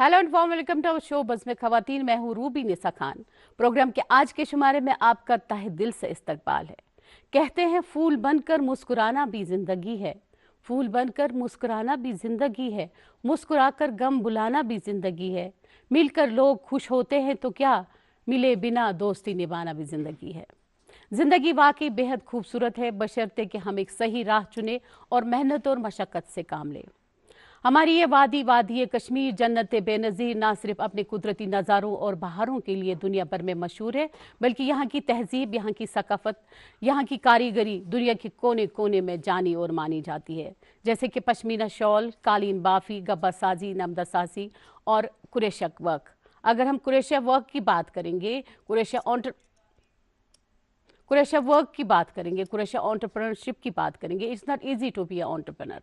Hello and warm welcome to our show buzz में ख़वातीन। मैं हूँ रूबी निसा खान। प्रोग्राम के आज के शुमारे में आपका तहे दिल से इस्तकबाल है। कहते हैं फूल बनकर मुस्कुराना भी जिंदगी है, फूल बनकर मुस्कुराना भी जिंदगी है, मुस्कुराकर गम बुलाना भी जिंदगी है, मिलकर लोग खुश होते हैं तो क्या, मिले बिना दोस्ती निभाना भी जिंदगी है। जिंदगी वाकई बेहद खूबसूरत है, बशर्ते कि हम एक सही राह चुने और मेहनत और मशक्क़त से काम लें। हमारी ये वादी कश्मीर जन्नत बेनज़ीर ना सिर्फ अपने कुदरती नज़ारों और बहारों के लिए दुनिया भर में मशहूर है, बल्कि यहाँ की तहजीब, यहाँ की सकाफ़त, यहाँ की कारीगरी दुनिया के कोने कोने में जानी और मानी जाती है। जैसे कि पश्मीना शॉल, कालीन बाफ़ी, गब्बा साजी, नमदा साजी और कुरेशा वर्क। अगर हम कुरेशा वर्क की बात करेंगे, कुरेशा वर्क की बात करेंगे, कुरेशा एंटरप्रेन्योरशिप की बात करेंगे, it's not easy to be a entrepreneur.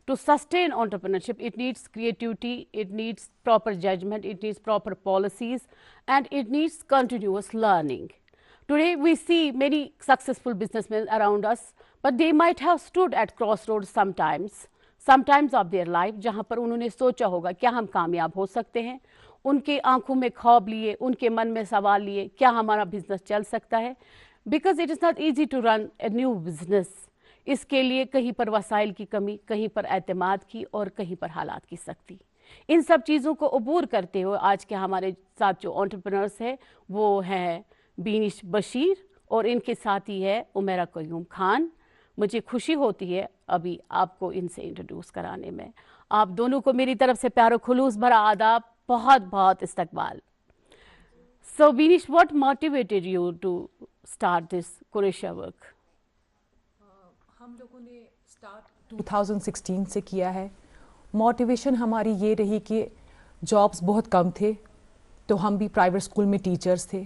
To sustain entrepreneurship, it needs creativity, it needs proper judgment, it needs proper policies, and it needs continuous learning. Today, we see many successful businessmen around us, but they might have stood at crossroads sometimes of their life, जहाँ पर उन्होंने सोचा होगा क्या हम कामयाब हो सकते हैं, उनके आंखों में ख्वाब लिए, उनके मन में सवाल लिए, क्या हमारा बिजनेस चल सकता है, because it is not easy to run a new business. इसके लिए कहीं पर वसाइल की कमी, कहीं पर एतमाद की और कहीं पर हालात की सख्ती। इन सब चीज़ों को अबूर करते हुए आज के हमारे साथ जो एंटरप्रेन्योर्स है वो हैं बीनिश बशीर और इनके साथ ही है उमेरा क़य्यूम खान। मुझे खुशी होती है अभी आपको इनसे इंट्रोड्यूस कराने में। आप दोनों को मेरी तरफ से प्यार और खुलूस भरा आदाब, बहुत बहुत इस्तकबाल। So Beenish, what motivated you to start this कुरेशा वर्क? हम लोगों ने स्टार्ट 2016 से किया है। मोटिवेशन हमारी ये रही कि जॉब्स बहुत कम थे, तो हम भी प्राइवेट स्कूल में टीचर्स थे।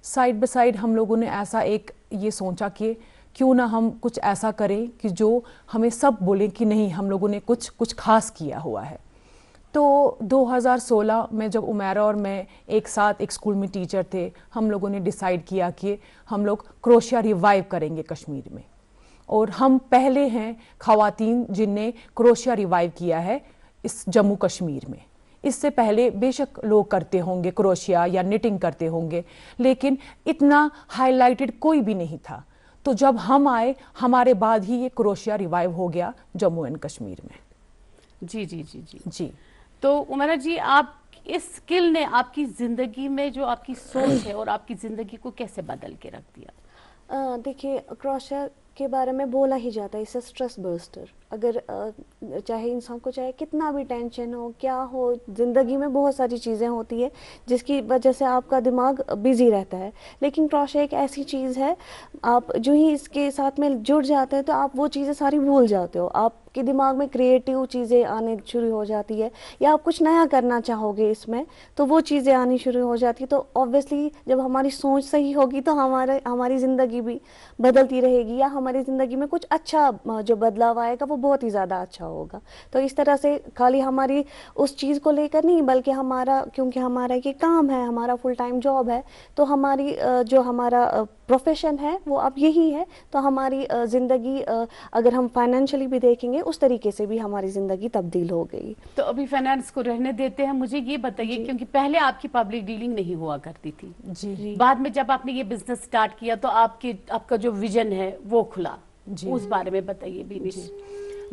साइड बाय साइड हम लोगों ने ऐसा एक ये सोचा कि क्यों ना हम कुछ ऐसा करें कि जो हमें सब बोलें कि नहीं, हम लोगों ने कुछ खास किया हुआ है। तो 2016 में जब उमेरा और मैं एक साथ एक स्कूल में टीचर थे, हम लोगों ने डिसाइड किया कि हम लोग क्रोशिया रिवाइव करेंगे कश्मीर में। और हम पहले हैं ख़वातीन जिनने क्रोशिया रिवाइव किया है इस जम्मू कश्मीर में। इससे पहले बेशक लोग करते होंगे क्रोशिया या निटिंग करते होंगे, लेकिन इतना हाईलाइटेड कोई भी नहीं था। तो जब हम आए, हमारे बाद ही ये क्रोशिया रिवाइव हो गया जम्मू एंड कश्मीर में। जी जी जी जी जी। तो उमेरा जी, आप इस स्किल ने आपकी ज़िंदगी में जो आपकी सोच है और आपकी ज़िंदगी को कैसे बदल के रख दिया? देखिए, क्रोशिया के बारे में बोला ही जाता है, इससे स्ट्रेस बस्टर। अगर चाहे इंसान को चाहे कितना भी टेंशन हो, क्या हो, ज़िंदगी में बहुत सारी चीज़ें होती है जिसकी वजह से आपका दिमाग बिज़ी रहता है, लेकिन क्रोशिया एक ऐसी चीज़ है, आप जो ही इसके साथ में जुड़ जाते हैं तो आप वो चीज़ें सारी भूल जाते हो। आपके दिमाग में क्रिएटिव चीज़ें आने शुरू हो जाती है, या आप कुछ नया करना चाहोगे इसमें, तो वो चीज़ें आनी शुरू हो जाती है। तो ऑब्वियसली जब हमारी सोच सही होगी तो हमारी ज़िंदगी भी बदलती रहेगी, या हमारी ज़िंदगी में कुछ अच्छा जो बदलाव आएगा वो बहुत ही ज़्यादा अच्छा होगा। तो इस तरह से खाली हमारी उस चीज़ को लेकर नहीं, बल्कि क्योंकि हमारा ये काम है, हमारा फुल टाइम जॉब है, तो हमारी जो हमारा प्रोफेशन है वो अब यही है। तो हमारी ज़िंदगी अगर हम फाइनेंशियली भी देखेंगे, उस तरीके से भी हमारी ज़िंदगी तब्दील हो गई। तो अभी फाइनेंस को रहने देते हैं, मुझे ये बताइए, क्योंकि पहले आपकी पब्लिक डीलिंग नहीं हुआ करती थी जी, बाद में जब आपने ये बिजनेस स्टार्ट किया तो आपका जो विजन है वो खुला, उस बारे में बताइए बीनिश।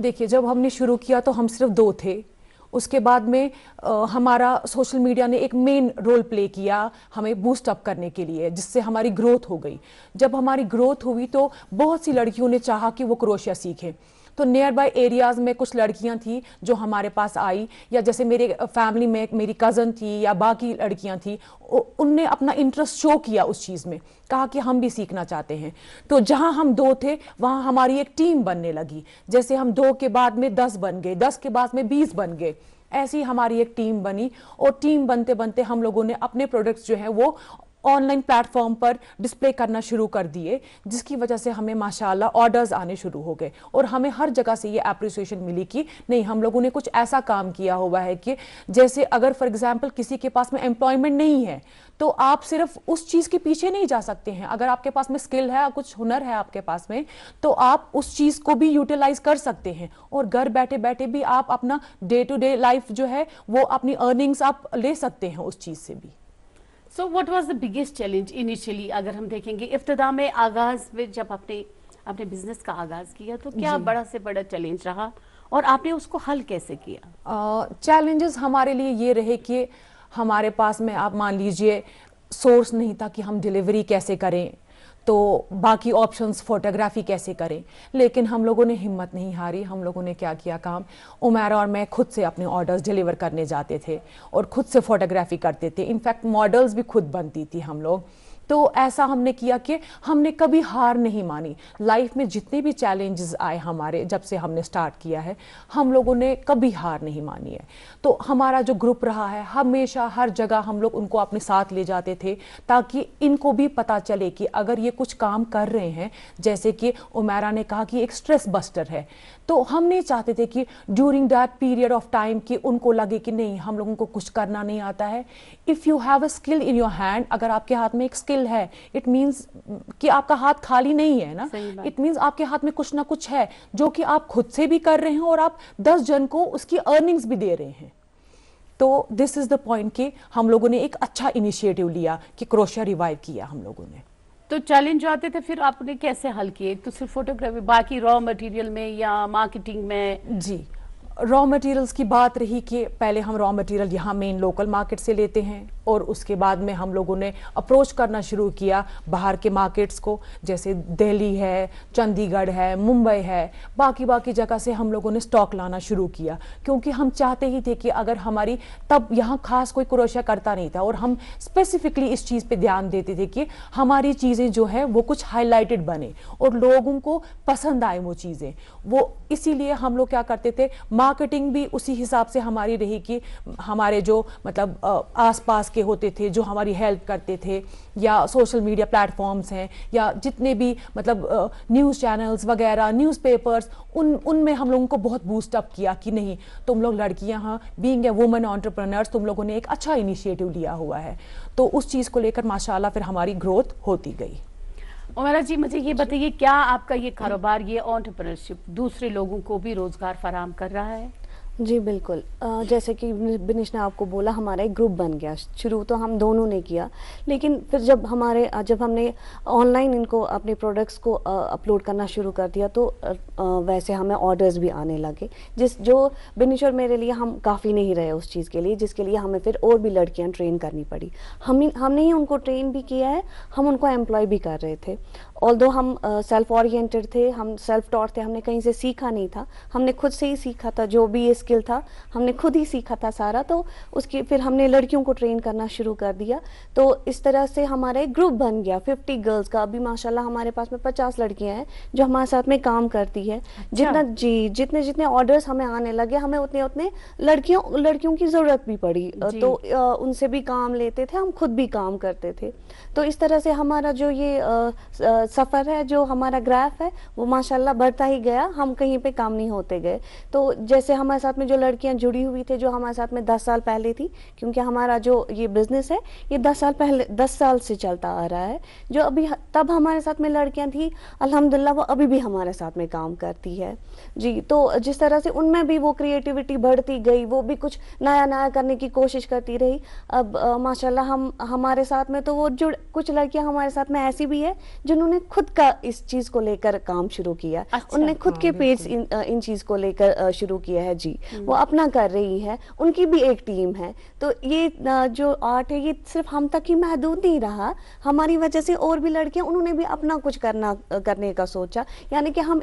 देखिए, जब हमने शुरू किया तो हम सिर्फ 2 थे। उसके बाद में हमारा सोशल मीडिया ने एक मेन रोल प्ले किया हमें बूस्ट अप करने के लिए, जिससे हमारी ग्रोथ हो गई। जब हमारी ग्रोथ हुई तो बहुत सी लड़कियों ने चाहा कि वो क्रोशिया सीखें। तो नियर बाय एरियाज़ में कुछ लड़कियां थी जो हमारे पास आई, या जैसे मेरे फैमिली में मेरी कज़न थी या बाकी लड़कियां थी, उनने अपना इंटरेस्ट शो किया उस चीज़ में, कहा कि हम भी सीखना चाहते हैं। तो जहां हम 2 थे वहां हमारी एक टीम बनने लगी। जैसे हम 2 के बाद में 10 बन गए, 10 के बाद में 20 बन गए, ऐसी हमारी एक टीम बनी। और टीम बनते बनते हम लोगों ने अपने प्रोडक्ट्स जो हैं वो on line platform per display کرنا شروع کر دیے, جس کی وجہ سے ہمیں ماشاءاللہ آرڈرز آنے شروع ہو گئے, اور ہمیں ہر جگہ سے یہ اپریسیشن ملی کہ نہیں, ہم لوگوں نے کچھ ایسا کام کیا ہوا ہے کہ جیسے اگر فار ایگزامپل کسی کے پاس میں امپلائمنٹ نہیں ہے تو آپ صرف اس چیز کے پیچھے نہیں جا سکتے ہیں. اگر آپ کے پاس میں اسکل ہے, کچھ ہنر ہے آپ کے پاس میں, تو آپ اس چیز کو بھی یوٹیلائز کر سکتے ہیں, اور گھر بیٹھے بیٹھے بھی آپ اپنا ڈے ٹو ڈے لائف جو ہے وہ اپنی ارننگز آپ لے سکتے ہیں اس چیز سے بھی. So what was the biggest challenge initially? اگر ہم دیکھیں گے ابتدا میں آغاز میں جب اپنے بزنس کا آغاز کیا تو کیا بڑا سے بڑا چیلنج رہا اور آپ نے اس کو حل کیسے کیا؟ چیلنجز ہمارے لیے یہ رہے کہ ہمارے پاس میں آپ مان لیجئے سورس نہیں تھا کہ ہم ڈیلیوری کیسے کریں, تو باقی آپشنز فوٹوگرافی کیسے کریں, لیکن ہم لوگوں نے ہمت نہیں ہاری. ہم لوگوں نے کیا کیا کام, عمیرہ اور میں خود سے اپنے آرڈرز ڈیلیور کرنے جاتے تھے اور خود سے فوٹوگرافی کرتے تھے. انفیکٹ ماڈلز بھی خود بنتی تھی ہم لوگ. تو ایسا ہم نے کیا کہ ہم نے کبھی ہار نہیں مانی. لائف میں جتنے بھی چیلنجز آئے ہمارے جب سے ہم نے سٹارٹ کیا ہے, ہم لوگوں نے کبھی ہار نہیں مانی ہے. تو ہمارا جو گروپ رہا ہے, ہمیشہ ہر جگہ ہم لوگ ان کو اپنے ساتھ لے جاتے تھے تاکہ ان کو بھی پتہ چلے کہ اگر یہ کچھ کام کر رہے ہیں, جیسے کہ عمیرہ نے کہا کہ ایک سٹریس بسٹر ہے, تو ہم نہیں چاہتے تھے کہ during that period of time کہ ان کو لگے کہ نہیں ہم لوگوں کو کچھ کرنا نہیں آتا ہے. If you have a skill in your hand, اگر آپ کے ہاتھ میں ایک اسکل ہے, اٹ مینس کہ آپ کا ہاتھ خالی نہیں ہے نا, اٹ مینس آپ کے ہاتھ میں کچھ نہ کچھ ہے جو کہ آپ خود سے بھی کر رہے ہیں اور آپ 10 جن کو اس کی ارننگز بھی دے رہے ہیں. تو دس از دا پوائنٹ کہ ہم لوگوں نے ایک اچھا انیشیٹو لیا کہ کروشیا ریوائیو کیا ہم لوگوں نے. تو چیلنج جو آتے تھے پھر آپ نے کیسے حل کیے؟ تو صرف فوٹوگرافی, باقی را مٹیریل میں یا مارکیٹنگ میں؟ جی, را مٹیریلز کی بات رہی کہ پہلے ہم را مٹیریل یہاں مین لوکل مارکیٹ سے لیتے ہیں, اور اس کے بعد میں ہم لوگوں نے اپروچ کرنا شروع کیا باہر کے مارکیٹس کو, جیسے دہلی ہے, چندی گڑھ ہے, ممبئی ہے, باقی جگہ سے ہم لوگوں نے سٹاک لانا شروع کیا, کیونکہ ہم چاہتے ہی تھے کہ اگر ہماری تب یہاں خاص کوئی کروشیا کرتا نہیں تھا, اور ہم اسپیسیفکلی اس چیز پہ دھیان دیتے تھے کہ ہماری چیزیں جو ہیں وہ کچھ ہائی لائٹڈ بنے اور لوگوں کو پسند آئے وہ چیزیں. وہ اسی لیے ہم لوگ کیا کرتے تھے, مارکیٹنگ بھی اسی حساب سے ہماری رہی کہ ہمارے جو مطلب آس پاس کے ہوتے تھے جو ہماری ہیلپ کرتے تھے, یا سوشل میڈیا پلیٹ فارمز ہیں, یا جتنے بھی مطلب نیوز چینلز وغیرہ, نیوز پیپرز, ان میں ہم لوگوں کو بہت بوسٹ اپ کیا کہ نہیں تم لوگ لڑکیاں ہاں, بینگ اے وومن انٹرپرینرز, تم لوگوں نے ایک اچھا انیشیٹو لیا ہوا ہے. تو اس چیز کو لے کر ماشاءاللہ پھر ہماری گروتھ ہوتی گئی. عمیرہ جی مجھے یہ بتائیے, کیا آپ کا یہ کاروبار, یہ انٹرپرینرشپ دوسرے لوگوں کو بھی روزگار فراہم کر رہا ہے؟ جی بالکل, جیسے کہ بنش نے آپ کو بولا ہمارا ایک گروپ بن گیا. شروع تو ہم دونوں نے کیا, لیکن پھر جب ہم نے آن لائن ان کو اپنے پروڈکٹس کو اپلوڈ کرنا شروع کر دیا تو ویسے ہمیں آرڈرز بھی آنے لگے, جو بنش اور میرے لیے ہم کافی نہیں رہے اس چیز کے لیے, جس کے لیے ہمیں پھر اور بھی لڑکیاں ٹرین کرنی پڑی. ہم نے ہی ان کو ٹرین بھی کیا ہے, ہم ان کو ایمپلائی بھی کر رہے تھے. آلدو ہم سیلف اورینٹڈ تھے, ہم سیلف ٹاٹ تھے, ہم نے کہیں سے سیکھا نہیں تھا, ہم نے خود سے ہی سیکھا تھا. جو بھی یہ اسکل تھا ہم نے خود ہی سیکھا تھا سارا. تو اس کی پھر ہم نے لڑکیوں کو ٹرین کرنا شروع کر دیا. تو اس طرح سے ہمارا ایک گروپ بن گیا 50 گرلز کا. ابھی ماشاءاللہ ہمارے پاس میں 50 لڑکیاں ہیں جو ہمارے ساتھ میں کام کرتی ہے. جتنے آرڈرز ہمیں آنے لگے, ہمیں اتنے لڑکیوں کی ضرورت بھی پڑی, تو ان سے بھی کام لیتے تھے, ہم خود بھی کام کرتے تھے. تو اس طرح سے ہمارا جو یہ سفر ہے, جو ہمارا گراف ہے, وہ ماشاءاللہ بڑھتا ہی گیا. ہم کہیں پہ کام نہیں ہوتے گئے. تو جیسے ہمارے ساتھ میں جو لڑکیاں جڑی ہوئی تھے, جو ہمارے ساتھ میں 10 سال پہلے تھی, کیونکہ ہمارا جو یہ بزنس ہے یہ 10 سال سے چلتا آ رہا ہے, جو ابھی تب ہمارے ساتھ میں لڑکیاں تھیں الحمدللہ وہ ابھی بھی ہمارے ساتھ میں کام کرتی ہے. جی, تو جس طرح سے ان میں بھی وہ کریٹیوٹی بڑھتی گئی, وہ بھی کچھ نیا کرنے کی کوشش کرتی رہی. اب ماشاءاللہ ہمارے ساتھ میں تو وہ کچھ لڑکیاں ہمارے ساتھ میں ایسی بھی ہے جنہوں نے خود کا اس چیز کو لے کر کام شروع کیا. ان نے خود کے پیج ان چیز کو لے کر شروع کیا ہے. جی, وہ اپنا کر رہی ہے, ان کی بھی ایک ٹیم ہے. تو یہ جو آرٹ ہے یہ صرف ہم تک ہی محدود نہیں رہا, ہماری وجہ سے اور بھی لڑکیاں انہوں نے بھی اپنا کچھ کرنے کا سوچا. یعنی کہ ہم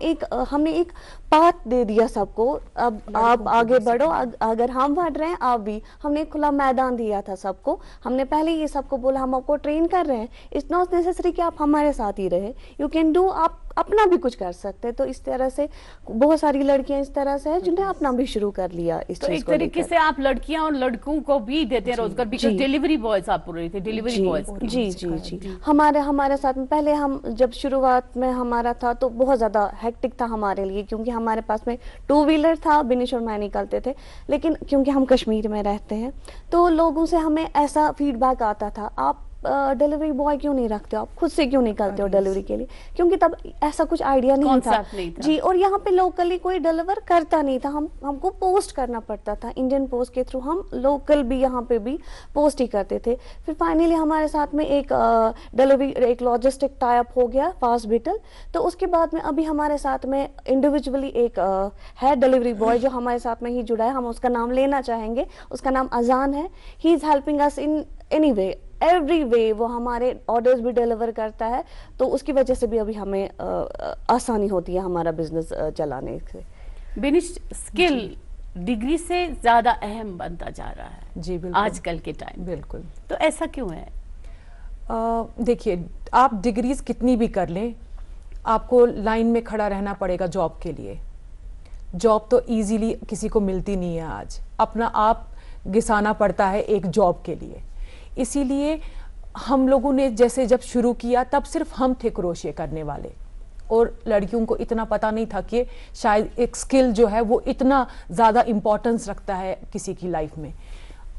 نے ایک پاتھ دے دیا سب کو, اب آپ آگے بڑھو, اگر ہم بڑھ رہے ہیں آپ بھی. ہم نے کھلا میدان دیا تھا سب کو. ہم نے پہلے یہ سب کو بولا ہم آپ کو ٹرین کر رہے ہیں, اٹس ناٹ نیسیسری کہ آپ ہمارے ساتھ ہی رہے, یو کین ڈو, اپنا بھی کچھ کر سکتے ہیں. تو اس طرح سے بہت ساری لڑکیاں اس طرح سے ہیں جنہیں اپنا بھی شروع کر لیا اس تو چیز ایک کو لے طریقے کر. سے آپ لڑکیاں اور لڑکوں کو بھی دیتے ہیں روزگار, بیکاز ڈیلیوری بوائز آپ بول رہی تھی, ڈیلیوری بوائز. جی جی جی ہمارے ساتھ میں پہلے ہم جب شروعات میں ہمارا تھا تو بہت زیادہ ہیکٹک تھا ہمارے لیے, کیونکہ ہمارے پاس میں 2 ویلر تھا, بنش اور میں نکلتے تھے. لیکن کیونکہ ہم کشمیر میں رہتے ہیں تو لوگوں سے ہمیں ایسا فیڈ بیک آتا تھا, آپ ڈیلیوری بوائے کیوں نہیں رکھتے ہو, آپ خود سے کیوں نکلتے ہو ڈیلیوری کے لیے, کیونکہ تب ایسا کچھ آئیڈیا نہیں تھا. جی, اور یہاں پہ لوکلی کوئی ڈیلیور کرتا نہیں تھا, ہم کو پوسٹ کرنا پڑتا تھا انڈین پوسٹ کے تھرو, ہم لوکل بھی یہاں پہ بھی پوسٹ ہی کرتے تھے. پھر فائنلی ہمارے ساتھ میں ایک ڈیلیوری ایک لاجسٹک ٹائی اپ ہو گیا فاسٹ بیٹل. تو اس کے بعد میں ابھی ہمارے ساتھ میں انڈیویجولی ایک ہے ڈیلیوری بوائے جو ہمارے ساتھ میں ہی جڑا ہے, ہم اس کا نام لینا چاہیں گے, اس کا نام اذان ہے. He is helping us in any way, every way, وہ ہمارے آرڈرز بھی ڈیلیور کرتا ہے. تو اس کی وجہ سے بھی ابھی ہمیں آسانی ہوتی ہے ہمارا بزنس چلانے سے. بنش, اسکل ڈگری سے زیادہ اہم بنتا جا رہا ہے جی بالکل آج کل کے ٹائم. بالکل. تو ایسا کیوں ہے؟ دیکھیے, آپ ڈگریز کتنی بھی کر لیں, آپ کو لائن میں کھڑا رہنا پڑے گا جاب کے لیے. جاب تو ایزیلی کسی کو ملتی نہیں ہے آج, اپنا آپ گھسانا پڑتا ہے ایک جاب کے لیے. اسی لیے ہم لوگوں نے جیسے جب شروع کیا تب صرف ہم تھے کروشے کرنے والے, اور لڑکیوں کو اتنا پتہ نہیں تھا کہ شاید ایک سکل جو ہے وہ اتنا زیادہ امپورٹنس رکھتا ہے کسی کی لائف میں.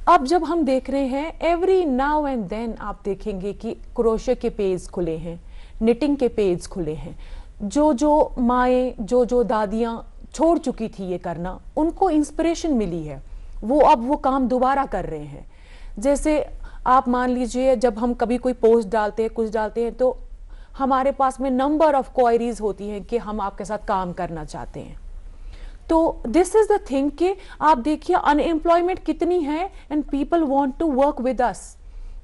اب جب ہم دیکھ رہے ہیں ایوری ناؤ اینڈ دین آپ دیکھیں گے کہ کروشے کے پیج کھلے ہیں, نٹنگ کے پیج کھلے ہیں. جو مائیں جو دادیاں چھوڑ چکی تھی یہ کرنا, ان کو انسپریشن ملی ہے, وہ اب وہ کام دوبارہ کر رہے ہیں. جیسے آپ مان لیجئے جب ہم کبھی کوئی پوسٹ ڈالتے ہیں, کچھ ڈالتے ہیں, تو ہمارے پاس میں نمبر آف کوائریز ہوتی ہیں کہ ہم آپ کے ساتھ کام کرنا چاہتے ہیں. تو دس از دا تھنگ کہ آپ دیکھیے ان امپلائمنٹ کتنی ہے and people want to work with us.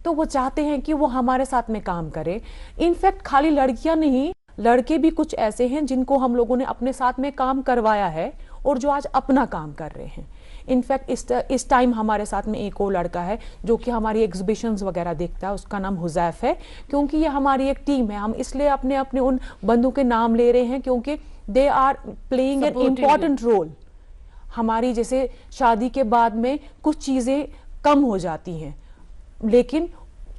تو وہ چاہتے ہیں کہ وہ ہمارے ساتھ میں کام کرے. انفیکٹ خالی لڑکیاں نہیں, لڑکے بھی کچھ ایسے ہیں جن کو ہم لوگوں نے اپنے ساتھ میں کام کروایا ہے اور جو آج اپنا کام کر رہے ہیں. انفیکٹ اس ٹائم ہمارے ساتھ میں ایک اور لڑکا ہے جو کہ ہماری ایگزیبیشنز وغیرہ دیکھتا ہے, اس کا نام حذیف ہے. کیونکہ یہ ہماری ایک ٹیم ہے, ہم اس لیے اپنے ان بندوں کے نام لے رہے ہیں کیونکہ they are playing an important role. ہماری جیسے شادی کے بعد میں کچھ چیزیں کم ہو جاتی ہیں, لیکن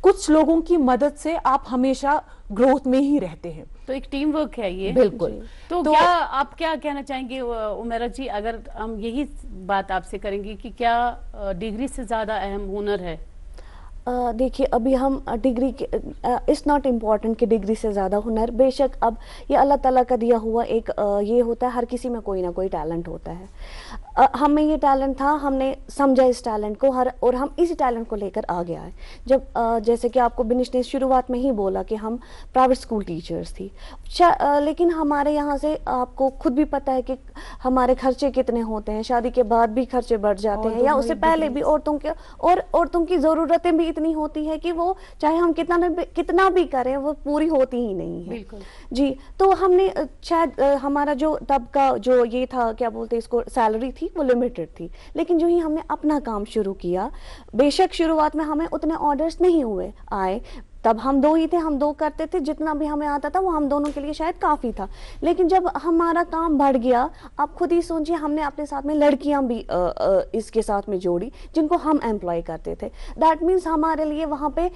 کچھ لوگوں کی مدد سے آپ ہمیشہ گروتھ میں ہی رہتے ہیں. تو ایک ٹیم ورک ہے یہ. بالکل. تو کیا آپ کیا کہنا چاہیں گے عمیرہ جی, اگر ہم یہی بات آپ سے کریں گے کہ کیا ڈگری سے زیادہ اہم ہنر ہے؟ دیکھیے ابھی ہم ڈگری کے اٹس ناٹ امپورٹنٹ کہ ڈگری سے زیادہ ہنر. بے شک اب یہ اللہ تعالیٰ کا دیا ہوا ایک یہ ہوتا ہے, ہر کسی میں کوئی نہ کوئی ٹیلنٹ ہوتا ہے. ہمیں یہ ٹیلنٹ تھا, ہم نے سمجھا اس ٹیلنٹ کو, اور ہم اسی ٹیلنٹ کو لے کر آ گیا ہے. جب جیسے کہ آپ کو بنش نے شروعات میں ہی بولا کہ ہم پرائیویٹ اسکول ٹیچرز تھی, لیکن ہمارے یہاں سے آپ کو خود بھی پتہ ہے کہ ہمارے خرچے کتنے ہوتے ہیں, شادی کے بعد بھی خرچے بڑھ جاتے ہیں, یا اس سے پہلے بھی عورتوں کی ضرورتیں بھی اتنی ہوتی ہے کہ وہ چاہے ہم کتنا بھی کریں وہ پوری ہوتی ہی نہیں ہے. جی, تو ہم نے شاید ہمارا جو تب کا جو یہ تھا کیا بولتے اس کو سیلری تھی وہ لمیٹڈ تھی, لیکن جو ہی ہم نے اپنا کام شروع کیا, بے شک شروعات میں ہمیں اتنے آرڈرز نہیں آئے, تب ہم 2 ہی تھے, ہم 2 کرتے تھے, جتنا بھی ہمیں آتا تھا وہ ہم دونوں کے لیے شاید کافی تھا. لیکن جب ہمارا کام بڑھ گیا, آپ خود ہی سوچیے, ہم نے اپنے ساتھ میں لڑکیاں بھی اس کے ساتھ میں جوڑی جن کو ہم ایمپلائی کرتے تھے. دیٹ مینس ہمارے لیے وہاں پہ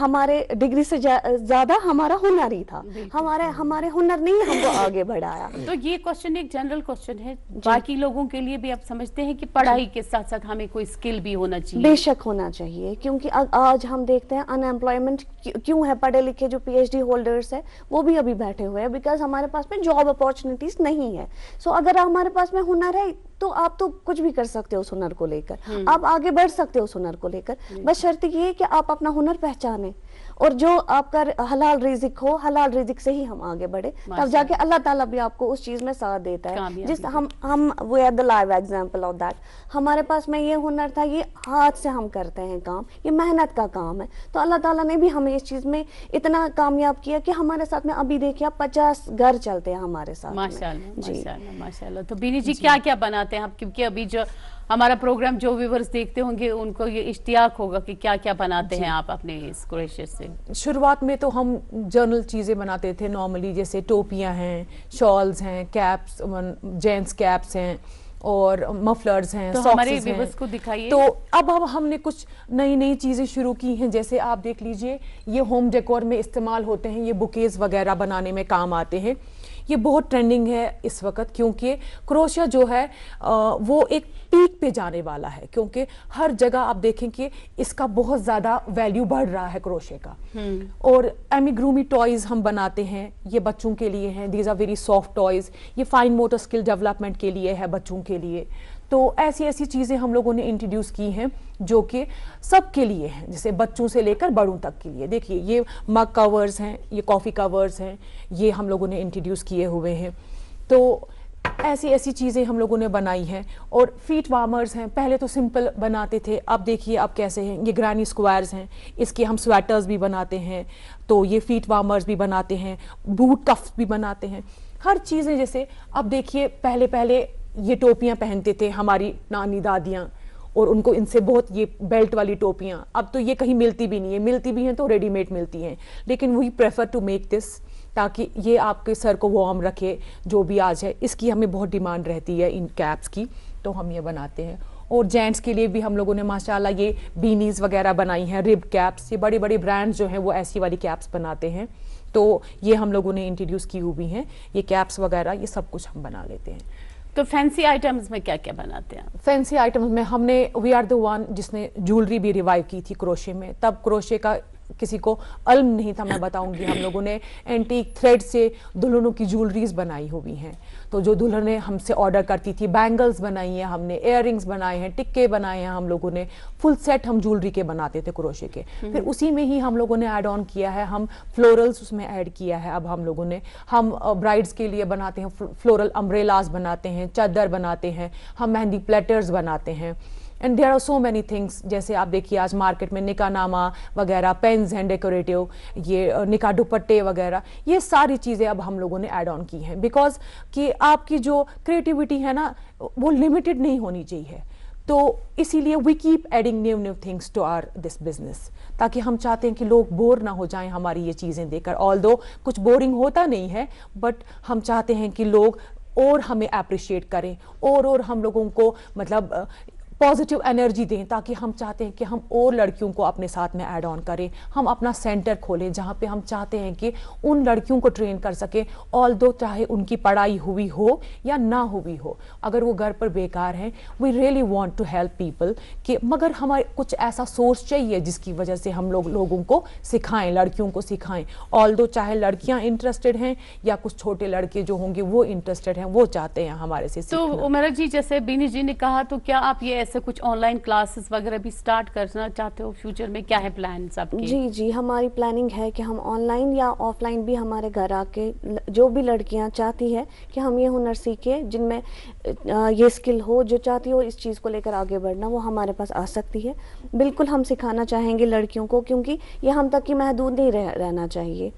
ہمارے ڈگری سے زیادہ ہمارا ہنر ہی تھا, ہمارے ہنر نے ہی ہم کو آگے بڑھایا. تو یہ کوشچن ایک جنرل کوشچن ہے, باقی لوگوں کے لیے بھی آپ سمجھتے ہیں کہ پڑھائی کے ساتھ ساتھ ہمیں کوئی اسکل بھی ہونا چاہیے؟ بے شک ہونا چاہیے, کیونکہ آج ہم دیکھتے ہیں ان ایمپلائمنٹ کیوں ہے, پڑھے لکھے جو پی ایچ ڈی ہولڈرز ہیں وہ بھی ابھی بیٹھے ہوئے ہیں, بیکاز ہمارے پاس میں جاب اپارچونیٹیز نہیں ہے. سو اگر ہمارے پاس میں ہنر ہے تو آپ تو کچھ بھی کر سکتے ہو اس ہنر کو لے کر, آپ آگے بڑھ سکتے ہو اس ہنر کو لے کر, بس شرط یہ ہے کہ آپ اپنا ہنر پہچانیں, اور جو آپ کا حلال رزق ہو, حلال رزق سے ہی ہم آگے بڑھے, تب جا کے اللہ تعالیٰ بھی آپ کو اس چیز میں ساتھ دیتا ہے. جس ہم we are the live example of that. ہمارے پاس میں یہ ہنر تھا, یہ ہاتھ سے ہم کرتے ہیں کام, یہ محنت کا کام ہے, تو اللہ تعالیٰ نے بھی ہمیں اس چیز میں اتنا کامیاب کیا کہ ہمارے ساتھ میں ابھی دیکھیے 50 گھر چلتے ہیں ہمارے ساتھ. ماشاءاللہ, ماشاءاللہ, ماشاءاللہ. تو بینی جی کیا کیا بناتے बनाते हैं आप, क्योंकि अभी जो हमारा प्रोग्राम जो व्यूवर्स देखते होंगे उनको ये इश्तियाक होगा कि क्या क्या बनाते हैं आप अपने इस क्रोशे से। शुरुआत में तो हम जर्नल चीज़ें बनाते थे नॉर्मली, जैसे टोपियाँ हैं, शॉल्स हैं, कैप्स, जेंट्स कैप्स हैं और मफलर्स हैं, तो हमारे व्यूवर्स को दिखाइए। तो अब हमने कुछ नई नई चीज़ें शुरू की हैं, जैसे आप देख लीजिए ये होम डेकोर में इस्तेमाल होते हैं, ये बुकेज वगैरह बनाने में काम आते हैं। ये बहुत ट्रेंडिंग है इस वक्त, क्योंकि क्रोशिया जो है वो एक पीक पे जाने वाला है, क्योंकि हर जगह आप देखें कि इसका बहुत ज़्यादा वैल्यू बढ़ रहा है क्रोशे का। और एमिग्रूमी टॉयज़ हम बनाते हैं, ये बच्चों के लिए हैं, these are very soft toys, ये फाइन मोटर स्किल डेवलपमेंट के लिए है बच्चों के लिए। तो ऐसी ऐसी चीज़ें हम लोगों ने इंट्रोड्यूस की हैं जो कि सबके लिए हैं, जैसे बच्चों से लेकर बड़ों तक के लिए। देखिए ये मग कवर्स हैं, ये कॉफ़ी कवर्स हैं, ये हम लोगों ने इंट्रोड्यूस किए हुए हैं। तो ऐसी ऐसी चीज़ें हम लोगों ने बनाई हैं। और फीट वार्मर्स हैं, पहले तो सिंपल बनाते थे, अब देखिए अब कैसे हैं, ये ग्रैनी स्क्वायर्स हैं, इसके हम स्वेटर्स भी बनाते हैं, तो ये फीट वार्मर्स भी बनाते हैं, बूट कफ्स भी बनाते हैं, हर चीज़ें। जैसे अब देखिए पहले पहले ये टोपियाँ पहनते थे हमारी नानी दादियाँ, और उनको इनसे बहुत ये बेल्ट वाली टोपियाँ, अब तो ये कहीं मिलती भी नहीं है, मिलती भी हैं तो रेडीमेड मिलती हैं, लेकिन we prefer to make this ताकि ये आपके सर को वार्म रखे। जो भी आज है इसकी हमें बहुत डिमांड रहती है इन कैप्स की, तो हम ये बनाते हैं। और जेंट्स के लिए भी हम लोगों ने माशाल्लाह ये बीनीज वगैरह बनाई हैं, रिब कैप्स, ये बड़े बड़े ब्रांड्स जो हैं वो ऐसी वाली कैप्स बनाते हैं, तो ये हम लोगों ने इंट्रोड्यूस की हुई हैं, ये कैप्स वगैरह ये सब कुछ हम बना लेते हैं। तो फैंसी आइटम्स में क्या क्या बनाते हैं? फैंसी आइटम्स में हमने वी आर द वन जिसने ज्वेलरी भी रिवाइव की थी क्रोशे में। तब क्रोशे का किसी को इल्म नहीं था, मैं बताऊंगी। हम लोगों ने एंटीक थ्रेड से दुल्हनों की ज्वेलरीज बनाई हुई हैं, तो जो दुल्हनें हमसे ऑर्डर करती थी, बैंगल्स बनाई हैं हमने, इयररिंग्स बनाए हैं, टिक्के बनाए हैं हम लोगों ने, फुल सेट हम ज्वेलरी के बनाते थे क्रोशे के। फिर उसी में ही हम लोगों ने ऐड ऑन किया है, हम फ्लोरल्स उसमें ऐड किया है। अब हम लोगों ने हम ब्राइड्स के लिए बनाते हैं फ्लोरल अम्ब्रेलाज बनाते हैं, चादर बनाते हैं, हम मेहंदी प्लेटर्स बनाते हैं, and there are so many things. जैसे आप देखिए आज मार्केट में निकानामा वगैरह, पेन्स हैं डेकोरेटिव, ये निका दुपट्टे वगैरह, ये सारी चीज़ें अब हम लोगों ने ऐड ऑन की हैं, बिकॉज कि आपकी जो क्रिएटिविटी है ना वो लिमिटेड नहीं होनी चाहिए। तो इसीलिए we keep adding new things to our this business, ताकि हम चाहते हैं कि लोग बोर ना हो जाएं हमारी ये चीज़ें देखकर। ऑल्दो कुछ बोरिंग होता नहीं है, बट हम चाहते हैं कि लोग और हमें अप्रिशिएट करें और हम लोगों को मतलब पॉजिटिव एनर्जी दें, ताकि हम चाहते हैं कि हम और लड़कियों को अपने साथ में ऐड ऑन करें। हम अपना सेंटर खोलें जहाँ पे हम चाहते हैं कि उन लड़कियों को ट्रेन कर सकें, ऑल्दो चाहे उनकी पढ़ाई हुई हो या ना हुई हो, अगर वो घर पर बेकार हैं, we really want to help people कि मगर हमारे कुछ ऐसा सोर्स चाहिए जिसकी वजह से हम लोगों को सिखाएं, लड़कियों को सिखाएं। ऑल्दो चाहे लड़कियाँ इंटरेस्टेड हैं या कुछ छोटे लड़के जो होंगे वो इंटरेस्टेड हैं, वो चाहते हैं हमारे से सीखना। तो उमेरा जी, जैसे बीनी जी ने कहा, तो क्या आप ये ऐसे कुछ ऑनलाइन क्लासेस वगैरह भी स्टार्ट करना चाहते हो फ्यूचर में? क्या है प्लान आपके? जी जी, हमारी प्लानिंग है कि हम ऑनलाइन या ऑफलाइन भी हमारे घर आके जो भी लड़कियां चाहती है कि हम ये हुनर सीखे, जिनमें ये स्किल हो, जो चाहती हो इस चीज़ को लेकर आगे बढ़ना, वो हमारे पास आ सकती है। बिल्कुल हम सिखाना चाहेंगे लड़कियों को, क्योंकि ये हम तक ही महदूद नहीं रहना चाहिए।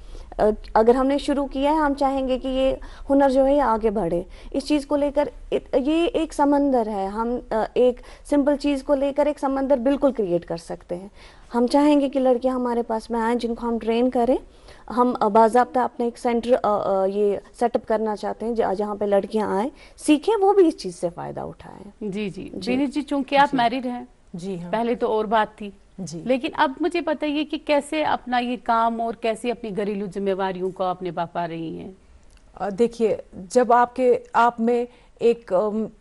अगर हमने शुरू किया है, हम चाहेंगे कि ये हुनर जो है ये आगे बढ़े। इस चीज़ को लेकर ये एक समंदर है, हम एक सिंपल चीज़ को लेकर एक समंदर बिल्कुल क्रिएट कर सकते हैं। हम चाहेंगे कि लड़कियां हमारे पास में आएँ, जिनको हम ट्रेन करें। हम बाज़ाब्ता अपना एक सेंटर ये सेटअप करना चाहते हैं जहाँ पे लड़कियां आएँ, सीखें, वो भी इस चीज़ से फ़ायदा उठाएं। जी जी, बीनी जी, चूँकि आप मैरिड हैं, जी हाँ, पहले तो और बात थी जी, लेकिन अब मुझे बताइए कि कैसे अपना ये काम और कैसे अपनी घरेलू जिम्मेवारियों को आप निभा पा रही हैं? देखिए जब आप में एक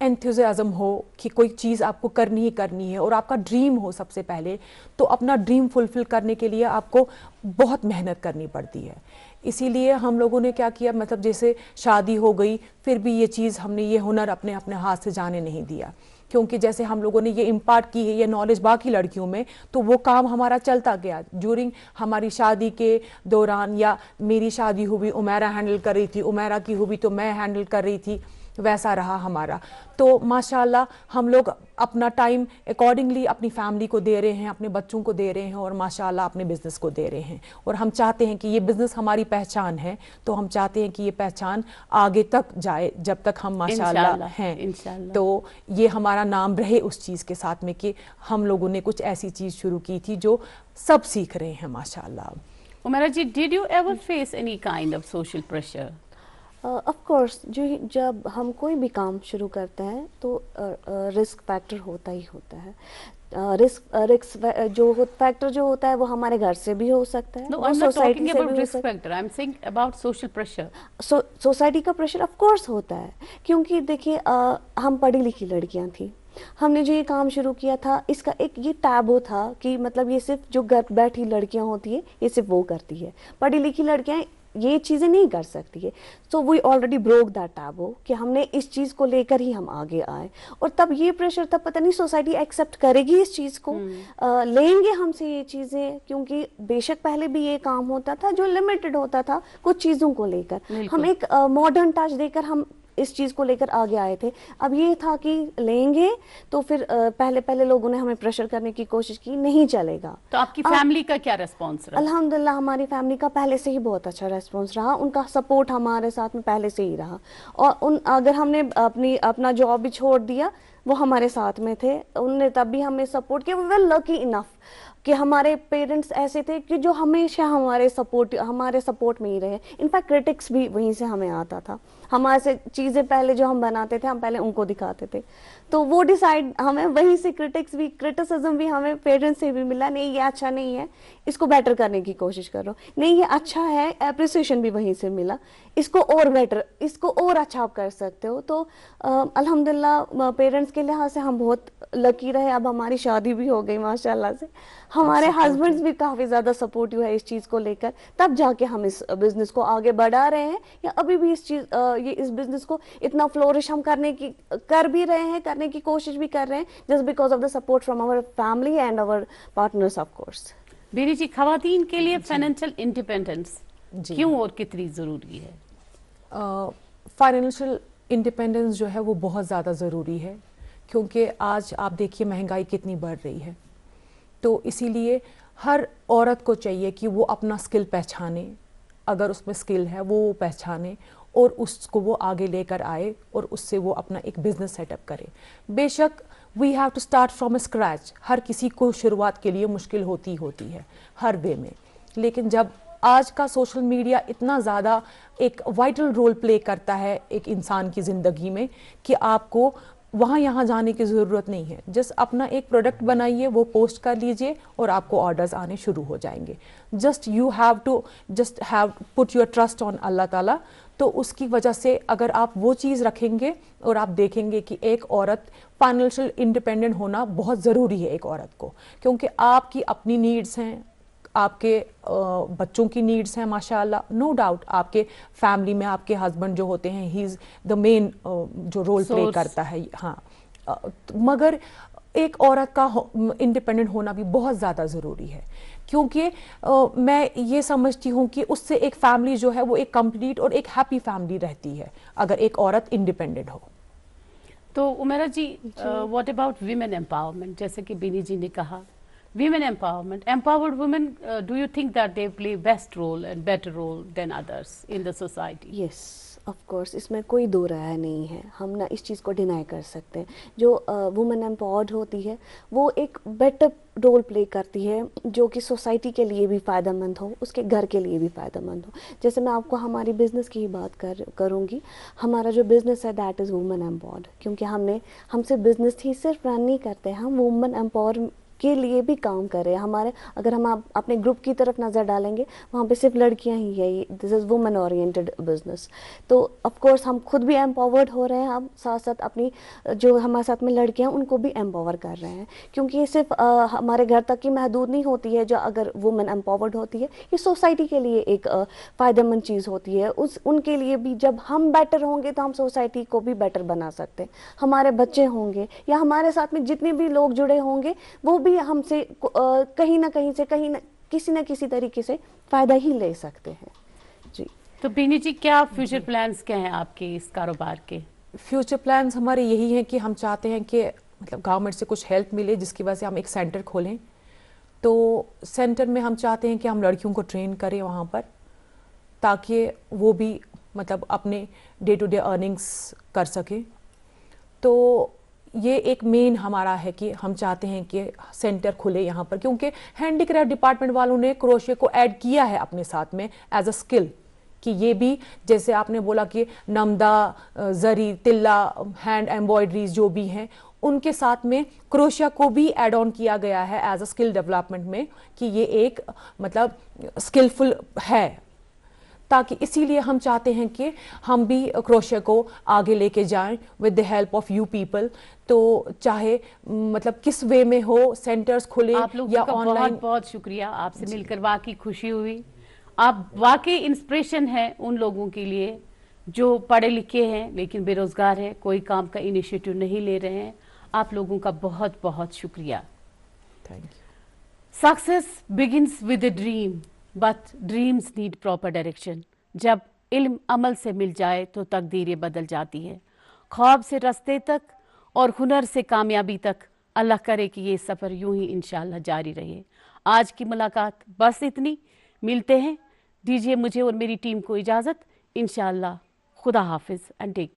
एंथुसियाज्म हो कि कोई चीज़ आपको करनी ही करनी है और आपका ड्रीम हो सबसे पहले, तो अपना ड्रीम फुलफिल करने के लिए आपको बहुत मेहनत करनी पड़ती है। इसीलिए हम लोगों ने क्या किया, मतलब जैसे शादी हो गई फिर भी ये चीज़ हमने ये हुनर अपने हाथ से जाने नहीं दिया, क्योंकि जैसे हम लोगों ने ये इम्पार्ट की है ये नॉलेज बाकी लड़कियों में, तो वो काम हमारा चलता गया। ड्यूरिंग हमारी शादी के दौरान, या मेरी शादी हुई उमेरा हैंडल कर रही थी, उमेरा की हुई तो मैं हैंडल कर रही थी, वैसा रहा हमारा। तो माशाल्लाह हम लोग अपना टाइम अकॉर्डिंगली अपनी फैमिली को दे रहे हैं, अपने बच्चों को दे रहे हैं और माशाल्लाह अपने बिज़नेस को दे रहे हैं। और हम चाहते हैं कि ये बिज़नेस हमारी पहचान है, तो हम चाहते हैं कि ये पहचान आगे तक जाए जब तक हम माशाल्लाह हैं। इंशाल्लाह। तो ये हमारा नाम रहे उस चीज़ के साथ में कि हम लोगों ने कुछ ऐसी चीज़ शुरू की थी जो सब सीख रहे हैं माशाल्लाह। उमेरा जी, did you ever face any kind of social pressure? Of course जब हम कोई भी काम शुरू करते हैं तो रिस्क फैक्टर होता ही होता है। रिस्क फैक्टर जो होता है वो हमारे घर से भी हो सकता है, No, वो I'm not सोसाइटी talking से about भी हो risk सकता है। factor. I'm saying about social pressure. Society का प्रेशर ऑफ कोर्स होता है, क्योंकि देखिए हम पढ़ी लिखी लड़कियां थी, हमने जो ये काम शुरू किया था इसका एक ये टैबू था कि मतलब ये सिर्फ जो घर बैठी लड़कियां होती है ये सिर्फ वो करती है, पढ़ी लिखी लड़कियां ये चीज़ें नहीं कर सकती है। So we already broke that taboo कि हमने इस चीज़ को लेकर ही हम आगे आए। और तब ये प्रेशर था, पता नहीं सोसाइटी एक्सेप्ट करेगी इस चीज़ को, लेंगे हमसे ये चीज़ें, क्योंकि बेशक पहले भी ये काम होता था जो लिमिटेड होता था कुछ चीज़ों को लेकर, हम एक मॉडर्न टच देकर हम इस चीज़ को लेकर आगे आए थे। अब ये था कि लेंगे तो फिर पहले लोगों ने हमें प्रेशर करने की कोशिश की, नहीं चलेगा। तो आपकी फैमिली का क्या रेस्पॉन्स रहा? अल्हम्दुलिल्लाह हमारी फैमिली का पहले से ही बहुत अच्छा रेस्पॉन्स रहा, उनका सपोर्ट हमारे साथ में पहले से ही रहा। और अगर हमने अपना जॉब भी छोड़ दिया वो हमारे साथ में थे, उनने तब भी हमें सपोर्ट किया। वी वर लकी इनफ कि हमारे पेरेंट्स ऐसे थे कि जो हमेशा हमारे सपोर्ट में ही रहे। इनफैक्ट क्रिटिक्स भी वहीं से हमें आता था, हमारे से चीज़ें पहले जो हम बनाते थे हम पहले उनको दिखाते थे, तो वो डिसाइड हमें वहीं से क्रिटिसिज्म भी हमें पेरेंट्स से भी मिला, नहीं ये अच्छा नहीं है, इसको बेटर करने की कोशिश करो, नहीं ये अच्छा है, एप्रिसिएशन भी वहीं से मिला, इसको और बेटर, इसको और अच्छा आप कर सकते हो। तो अल्हम्दुलिल्लाह पेरेंट्स के लिहाज से हम बहुत लकी रहे। अब हमारी शादी भी हो गई माशाल्लाह से, हमारे हस्बैंड्स भी काफ़ी ज़्यादा सपोर्टिव है इस चीज़ को लेकर, तब जाके हम इस बिज़नेस को आगे बढ़ा रहे हैं, या अभी भी इस बिज़नेस को इतना फ्लोरिश हम कर भी रहे हैं, करने की कोशिश भी कर रहे हैं, just because of the support from our family and our partners of course. बीरी जी, खवातीन के लिए फाइनेंशियल इंडिपेंडेंस जी। क्यों और कितनी ज़रूरी है? फाइनेंशियल इंडिपेंडेंस जो है वो बहुत ज़्यादा ज़रूरी है, क्योंकि आज आप देखिए महंगाई कितनी बढ़ रही है, तो इसीलिए हर औरत को चाहिए कि वो अपना स्किल पहचाने, अगर उसमें स्किल है वो पहचाने और उसको वो आगे लेकर आए और उससे वो अपना एक बिज़नेस सेटअप करे। बेशक we have to start from scratch, हर किसी को शुरुआत के लिए मुश्किल होती है हर वे में, लेकिन जब आज का सोशल मीडिया इतना ज़्यादा एक वाइटल रोल प्ले करता है एक इंसान की ज़िंदगी में कि आपको वहाँ यहाँ जाने की ज़रूरत नहीं है, जस्ट अपना एक प्रोडक्ट बनाइए, वो पोस्ट कर लीजिए और आपको ऑर्डर्स आने शुरू हो जाएंगे। Just you have put your trust on Allah Taala. तो उसकी वजह से अगर आप वो चीज़ रखेंगे और आप देखेंगे कि एक औरत फाइनेंशियल इंडिपेंडेंट होना बहुत ज़रूरी है एक औरत को, क्योंकि आपकी अपनी नीड्स हैं, आपके बच्चों की नीड्स हैं माशाल्लाह, नो डाउट आपके फैमिली में आपके हस्बैंड जो होते हैं ही इज़ द मेन जो रोल प्ले करता है, हाँ, मगर एक औरत का इंडिपेंडेंट होना भी बहुत ज़्यादा ज़रूरी है, क्योंकि मैं ये समझती हूँ कि उससे एक फैमिली जो है वो एक कंप्लीट और एक हैप्पी फैमिली रहती है अगर एक औरत इंडिपेंडेंट हो। तो उमेरा जी, व्हाट अबाउट वीमेन एम्पावरमेंट, जैसे कि बीनी जी ने कहा women empowerment, empowered women, do you think that they play best role and better role than others in the society? Yes, of course, इसमें कोई दो राय नहीं है, हम ना इस चीज़ को डिनाई कर सकते हैं। जो वुमेन एम्पावर्ड होती है वो एक बेटर रोल प्ले करती है, जो कि सोसाइटी के लिए भी फ़ायदेमंद हो, उसके घर के लिए भी फ़ायदेमंद हो। जैसे मैं आपको हमारी बिज़नेस की ही बात करूँगी, हमारा जो बिज़नेस है दैट इज़ वुमेन एम्पावर्ड, क्योंकि हमसे बिज़नेस ही सिर्फ रन नहीं करते, हम वुमेन एम्पावर के लिए भी काम कर रहे हैं। अगर हम अपने ग्रुप की तरफ नज़र डालेंगे वहाँ पे सिर्फ लड़कियाँ ही है, this is women oriented business. तो ऑफ कोर्स हम खुद भी एम्पावर्ड हो रहे हैं, हम साथ साथ अपनी जो हमारे साथ में लड़कियाँ उनको भी एम्पावर कर रहे हैं, क्योंकि ये सिर्फ हमारे घर तक की महदूद नहीं होती है। जो अगर वुमेन एम्पावर्ड होती है ये सोसाइटी के लिए एक फ़ायदेमंद चीज़ होती है, उनके लिए भी। जब हम बेटर होंगे तो हम सोसाइटी को भी बेटर बना सकते हैं, हमारे बच्चे होंगे या हमारे साथ में जितने भी लोग जुड़े होंगे वो भी हमसे कहीं ना कहीं से किसी न किसी तरीके से फ़ायदा ही ले सकते हैं जी। तो बीनी जी, क्या फ्यूचर प्लान्स क्या हैं आपके इस कारोबार के? फ्यूचर प्लान्स हमारे यही हैं कि हम चाहते हैं कि मतलब गवर्नमेंट से कुछ हेल्प मिले जिसकी वजह से हम एक सेंटर खोलें। तो सेंटर में हम चाहते हैं कि हम लड़कियों को ट्रेन करें वहाँ पर, ताकि वो भी मतलब अपने डे टू डे अर्निंग्स कर सकें। तो ये एक मेन हमारा है कि हम चाहते हैं कि सेंटर खुले यहाँ पर, क्योंकि हैंडीक्राफ्ट डिपार्टमेंट वालों ने क्रोशे को ऐड किया है अपने साथ में एज अ स्किल, कि ये भी जैसे आपने बोला कि नमदा, जरी, तिल्ला, हैंड एम्ब्रॉयडरीज जो भी हैं उनके साथ में क्रोशिया को भी ऐड ऑन किया गया है एज अ स्किल डेवलपमेंट में, कि ये एक मतलब स्किलफुल है। ताकि इसीलिए हम चाहते हैं कि हम भी क्रोशिया को आगे लेके जाएं with the help of you people. तो चाहे मतलब किस वे में हो, सेंटर्स खुले आप लोगों या का ऑनलाइन। बहुत बहुत शुक्रिया, आपसे मिलकर वाकई खुशी हुई। आप वाकई इंस्पिरेशन हैं उन लोगों के लिए जो पढ़े लिखे हैं लेकिन बेरोजगार हैं, कोई काम का इनिशिएटिव नहीं ले रहे हैं। आप लोगों का बहुत बहुत शुक्रिया। Thank you. Success begins with a dream but dreams need proper direction. जब इल्म अमल से मिल जाए तो तकदीरें बदल जाती है। ख्वाब से रास्ते तक और हुनर से कामयाबी तक, अल्लाह करे कि ये सफ़र यूं ही इंशाअल्लाह जारी रहे। आज की मुलाकात बस इतनी, मिलते हैं। दीजिए मुझे और मेरी टीम को इजाज़त। इंशाअल्लाह, खुदा हाफिज़ एंड टेक